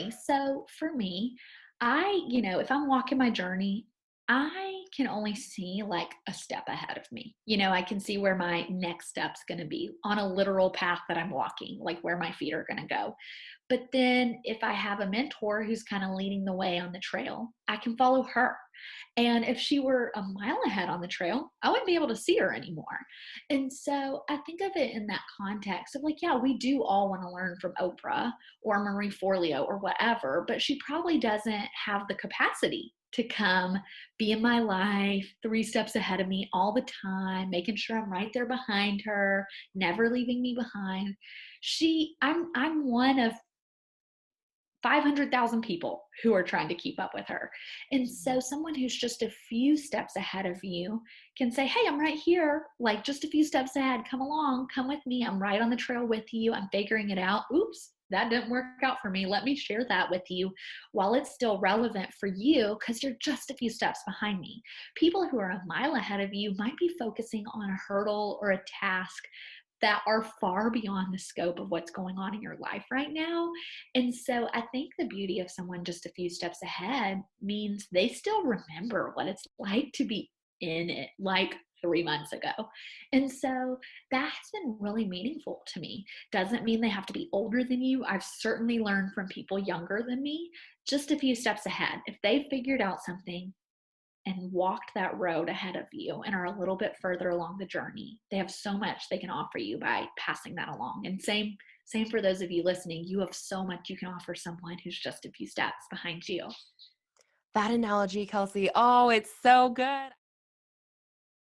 Absolutely. So for me, if I'm walking my journey, I can only see like a step ahead of me. I can see where my next step's going to be on a literal path that I'm walking, like where my feet are going to go. But then if I have a mentor who's kind of leading the way on the trail, I can follow her. And if she were a mile ahead on the trail, I wouldn't be able to see her anymore. And so I think of it in that context of like, yeah, we do all want to learn from Oprah or Marie Forleo or whatever, but she probably doesn't have the capacity to come be in my life 3 steps ahead of me all the time, making sure I'm right there behind her, never leaving me behind. I'm one of 500,000 people who are trying to keep up with her. And so someone who's just a few steps ahead of you can say, hey, I'm right here, like just a few steps ahead. Come along, come with me. I'm right on the trail with you. I'm figuring it out. Oops, that didn't work out for me. Let me share that with you while it's still relevant for you because you're just a few steps behind me. People who are a mile ahead of you might be focusing on a hurdle or a task that are far beyond the scope of what's going on in your life right now. And so I think the beauty of someone just a few steps ahead means they still remember what it's like to be in it like 3 months ago. And so that's been really meaningful to me. Doesn't mean they have to be older than you. I've certainly learned from people younger than me, just a few steps ahead. If they figured out something and walked that road ahead of you and are a little bit further along the journey, they have so much they can offer you by passing that along. And same for those of you listening. You have so much you can offer someone who's just a few steps behind you. That analogy, Kelsey. Oh, it's so good.